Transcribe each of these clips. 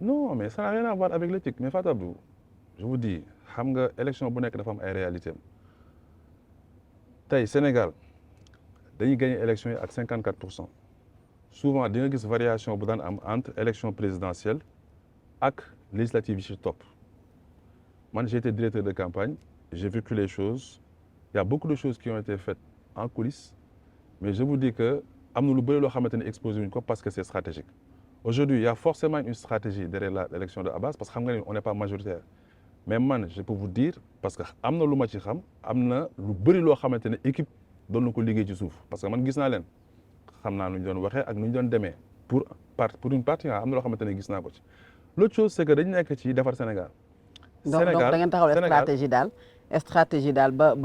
non mais ça n'a rien à voir avec l'éthique mais Fatou Abdou je vous dis xam nga élection bu nekk dafa am ay réalité tey Sénégal dañuy gagné élection yi ak 54%. Souvent di nga gis variation bu daan am entre élection présidentielle ak législative yi ci topp man j'ai été directeur de campagne j'ai vécu les choses il y a beaucoup de choses qui ont été faites en coulisses mais je vous dis que am na lu bëri loo xamante ne exposé wuñ ko parce que c'est stratégique aujourd'hui il y a forcément une stratégie derrière l'élection de Abbas parce que xam nga ni on n'est pas majoritaire mais man je peux vous dire parce que am na lu ma ci xam am na lu bëri loo xamante ne équipe doon na ko liggéey ci suuf parce que man gis naa leen xam naa nu ñu doon waxee ak nu ñu doon demee pour une partie am na loo xamante ne gis naa ko ci l'autre chose c'est que dañu nekk ci defar Sénégal. donc da ngeen taxaw stratégie daal ba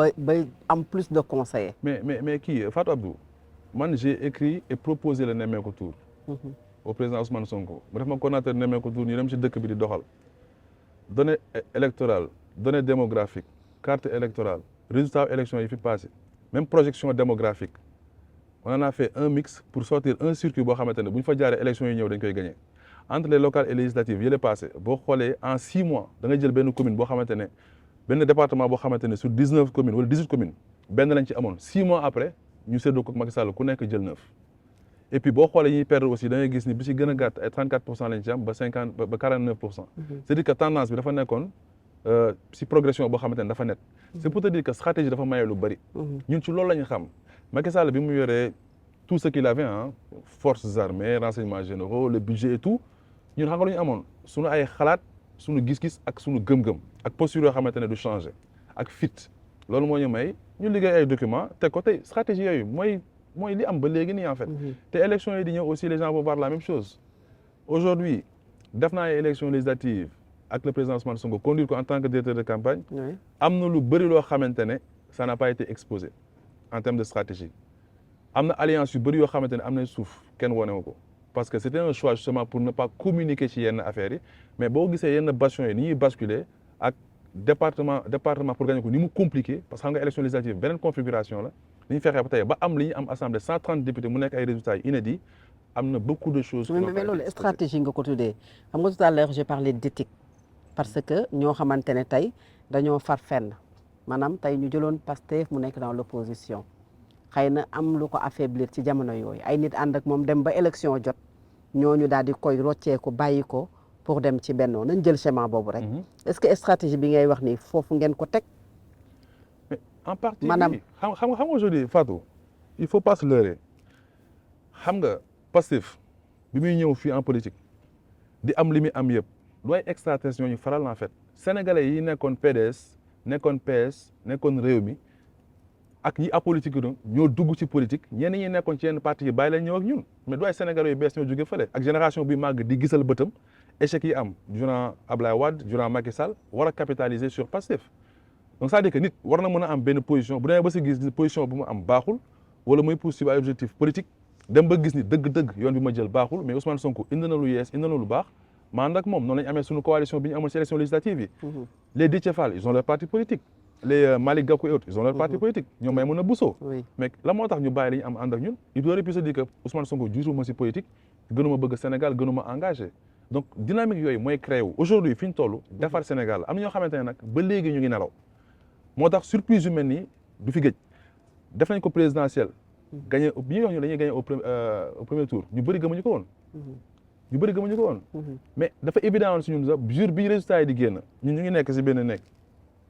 am plus de conseillers. mais kii Fatou Abdou man j'ai écrit et proposé le Nemmeeku Tour au président Ousmane Sonko mu def ma coordonnateur Nemmeeku Tour ñu dem ci dëkk bi di doxal données électorales données démographiques carte électorale résultat élection yi fi passé même projection démographique on en a fait un mix pour sortir un circuit boo xamante ne bu ñu fa jaaree élection yi ñëw dañ koy gagner entre les locales et législatives yële passé boo xoolee en 6 mois da nga jël benn commune boo xamante ne benn département boo xamante ne sur 19 communes wala 18 communes benn lañ ci amoon 6 mois après ñu séddoo ko Macky Sall ku nekk jël 9 et puis boo xoolee ñuy perdre aussi da ngay gis ni bi ci gën a gàtt ay 34% lañ ci am ba 49%. c'est-à-dire que tendance bi dafa nekkoon si progression boo xamante ne dafa net. c'est pour te dire que stratégie dafa maye lu bari. ñun ci loolu la ñu xam Macky Sall bi mu yoree tout ce qu'il avait forces armées renseignements généraux le budget et tout ñun xam nga lu ñu amoon suñu ay xalaat suñu gis-gis ak suñu gëm-gëm ak posture yoo xamante ne du changer ak fit loolu moo ñu may ñu liggéey ay documents teg ko tey stratégie yooyu mooy li am ba léegi nii en fait. te élections yi di ñëw aussi les gens vont voir la même chose aujourd'hui def naa ay élections législatives ak le président Ousmane Sonko conduire ko en tant que directeur de campagne. am na lu bëri loo xamante ne ça n'a pas été exposé en termes de stratégie. am na alliance yu bëri yoo xamante ne am na suuf kenn wane ko parce que c'était un choix justement pour ne pas communiquer ci yenn affaires yi mais boo gisee yenn bastions yi ni ñuy basculer ak département pour gagner ko ni mu compliqué parce que xam nga élection législative beneen configuration la ni ñu fexee ba tey ba am li ñu am assemblée 130 députés mu nekk ay résultats inédits am na beaucoup de choses. mais loolu stratégie nga ko tuddee xam nga tout à l'heure j'ai parlé d'éthique parce que ñoo xamante ne tey dañoo far fenn maanaam tey ñu jëloon Pastef mu nekk dans l'opposition xëy na am lu ko affaiblir ci jamono yooyu ay nit ànd ak moom dem ba élection jot ñooñu daal di koy rocceeku bàyyi ko pour dem ci bennoo nañ jël schéma boobu rek. est-ce que stratégie bi ngay wax ni foofu ngeen ko teg. mais en partie maanaam xam nga aujourd'hui Fatou il faut pas se leurrer xam nga Pastef bi muy ñëw fii en politique di am li muy am yëpp looy extraterrestre ñooñu faral en fait sénégalais yi nekkoon PDS nekkoon PS nekkoon Rewmi ak ñi apolitique ñoo dugg ci politique ñenn ñi nekkoon ci yenn parti yi bàyyi leen ñëw ak ñun mais du ay sénégalais yu bees ñoo jóge fële ak génération bi màgg di gisal bëtam échec yi am durant Ablaye Wade durant Macky Sall war a capitaliser sur Pastef donc c'est-à-dire que nit war na mën a am benn position bu demee ba si gis position bu mu am baaxul wala muy poursuivre ay objectif politique dem ba gis ni dëgg-dëgg yoon bi ma jël baaxul mais Ousmane Sonko indi na lu yees indi na lu baax ma ànd ak moom noonu lañ amee suñu coalition bi ñu amoon ci élection législative yi les Déthié Fall ils ont leur parti politique les Malick Gakou et autres ils ont leur parti politique ñoom may mën a Bousso mais la moo tax ñu bàyyi li ñu am ànd ak ñun il aurait pu se dire que Ousmane Sonko jiituma si politique gënuma bëgg Sénégal gënuma engagé donc dynamique yooyu mooy créé wu aujourd'hui fi ñu toll defar Sénégal am na ñoo xamante ne nag ba léegi ñu ngi nelaw moo tax surprise yu mel nii du fi gëj def nañ ko présidentielle gagné bi ñuy wax ñu dañuy gagné au premier tour ñu bëri gëmuñu ko woon ñu bëri gëmuñu ko woon mais dafa évident woon si ñun sax jour bi résultat yi di génn ñun ñu ngi nekk si benn nekk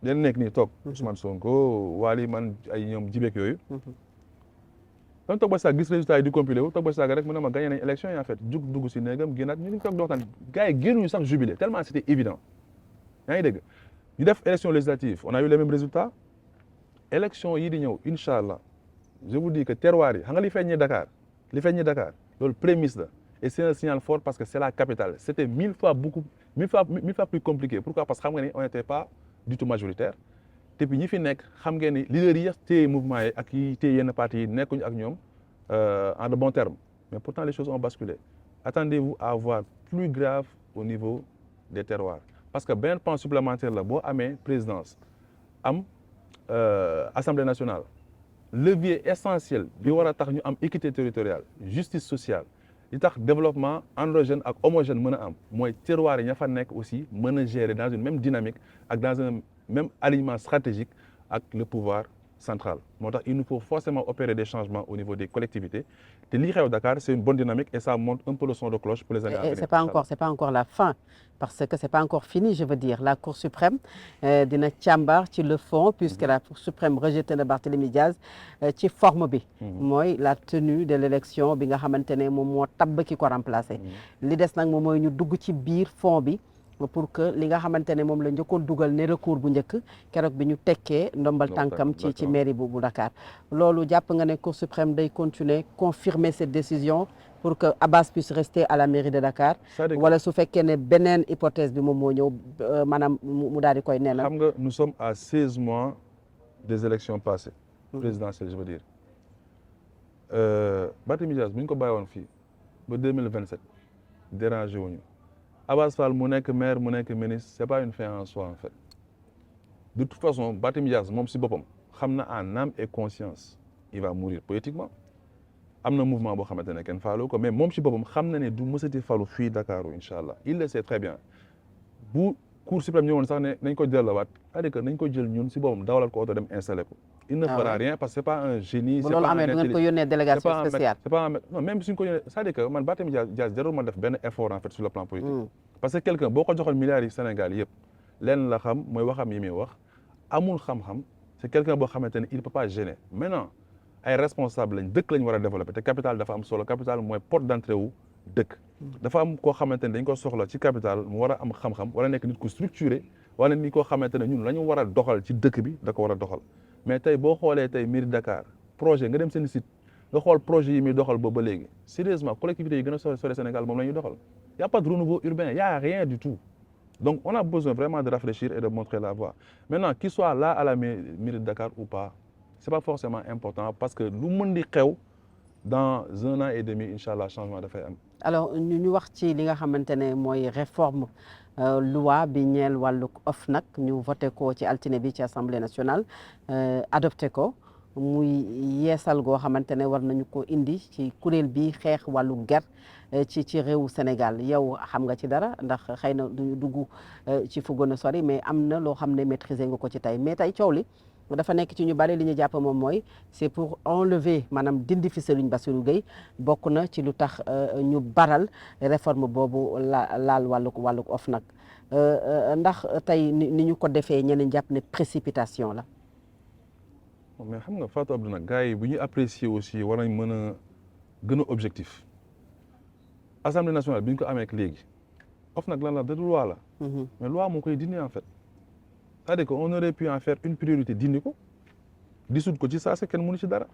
leen nekk nii toog Ousmane Sonko Wali man ay ñoom jibeek yooyu dam toog ba saag gis résultat yi di compilé wu toog ba saag rek mu ne ma gagné nañ élection yi en fait jug dugg si néegam génnaat ñu ngi toog doxtaan gars yi génnuñu sax jubilé tellement c'était évident yaa ngi dégg ñu def élection législative on a eu les mêmes résultats élection yi di ñëw incha allah je vous dis que terroir yi xam nga li feeñ Dakar loolu prémisse la et c'est un signal fort parce que c'est la capitale c'était 1000 fois plus compliqué pourquoi parce que xam nga ni on n'était pas du tout majoritaire te puis ñi fi nekk xam ngeen ni leaders yi téye mouvement yi ak yi téye yenn partis yi nekkuñu ak ñoom en de bons termes mais pourtant les choses ont basculé attendez-vous à voir plus grave au niveau des terroirs parce que benn pan supplémentaire la boo amee présidence am assemblée nationale levier essentiel bi war a tax ñu am équité territoriale justice sociale li tax développement endogène ak homogène mën a am mooy terroir yi ña fa nekk aussi mën a gérer dans une même dynamique ak dans un même alignement stratégique ak le pouvoir central moo tax il nous faut forcément opérer des changements au niveau des collectivités te lii xew Dakar c'est une bonne dynamique et ça monte un peu le son de cloche pour les années à venir. C'est pas encore la fin parce que c'est pas encore fini je veux dire la Cour suprême dina càmbar ci le fond puisque la Cour suprême rejeté na Barthélémy Diaz ci forme bi mooy la tenue de l'élection bi nga xamante ne moom moo tabb ki ko remplacer li des nag moom mooy ñu dugg ci biir fond bi pour que li nga xamante ne moom la njëkkoon dugal ne recours bu njëkk keroog bi ñu tekkee ndombal tànkam ci mairie bu Dakar loolu jàpp nga ne Cour suprême day continuer confirmer cette décision pour que Abbas puisse rester à la mairie de Dakar wala su fekkee ne beneen hypothèse bi moom moo ñëw maanaam mu daal di koy neenal. xam nga nous sommes à 16 mois des élections passées présidentielles je veux dire Barthélémy Dias bu ñu ko bàyyi woon fii ba 2027 dérangé wuñu Abass Fall mu nekk maire mu nekk ministre c'est pas une fin en soi en fait de toute façon Barthélémy Dias moom si boppam xam na en âme et conscience il va mourir politiquement am na mouvement boo xamante ne kenn faalu ko mais moom si boppam xam na ne du mësati falu fii Dakar incha allah il le sait très bien bu Cour suprême ñëwoon sax ne nañ ko jëlawaat c'est-à-dire que nañ ko jël ñun si boppam dawalal ko oto dem installé ko. il ne fera rien parce que c'est pas un génie. bu loolu amee du ngeen ko yónnee délégation spéciale. c'est pas un non même suñ ko yónnee c'est-à-dire que man Barthélémy Dias jarul ma def benn effort en fait sur le plan politique. parce que quelqu'un boo ko joxoon milliards yi Sénégal yëpp lenn la xam mooy waxam yi muy wax amul xam-xam c'est quelqu'un boo xamante ne il peut pas gêner maintenant ay responsable lañ dëkk lañ war a développer te capital dafa am solo capital mooy porte d'entrée wu dëkk. dafa am koo xamante ne dañ ko soxla ci capital mu war a am xam-xam wala nekk nit ku structuré wala nit koo xamante ne ñun la ñu war a doxal ci dëkk bi da ko war a doxal mais tey boo xoolee tey mairie Dakar projet nga dem seen site nga xool projet yi muy doxal boobu ba léegi sérieusement collectivités yi gën a sori Sénégal moom la ñuy doxal y a pas de renouveau urbain y a rien du tout donc on a besoin vraiment de réfléchir et de montrer la voie maintenant qu'il soit là à la mairie de Dakar ou pas c'est pas forcément important parce que lu mën di xew dans 1 an et demi incha allah changement dafay am. alors ñu wax ci li nga xamante ne mooy réforme loi bi ñeel wàllu OFNAC ñu voté ko ci altine bi ci assemblée nationale adopté ko muy yeesal goo xamante ne war nañu ko indi ci kuréel bi xeex wàllu ger ci réewu Sénégal yow xam nga ci dara ndax xëy na duñu dugg ci fu gën a sori mais am na loo xam ne maîtriser nga ko ci tey mais tey coow li dafa nekk ci ñu bari li ñu jàpp moom mooy c'est pour enlever maanaam dindi fi Serigne Bassirou Gueye bokk na ci lu tax ñu baral réforme boobu laal wàllu OFNAC ndax tey ni ñu ko defee ñeneen jàpp ne précipitation la. mais xam nga Fatou Abdou nag gars yi bu ñuy apprécier aussi war nañ mën a gën a objectif Assemblée nationale bi ñu ko amee ak léegi OFNAC lan la de loi la. mais loi moo koy dindi en fait. c'est-à-dire qu'on aurait pu en faire une priorité dindi ko dissoudre ko ci saa si kenn mënu ci dara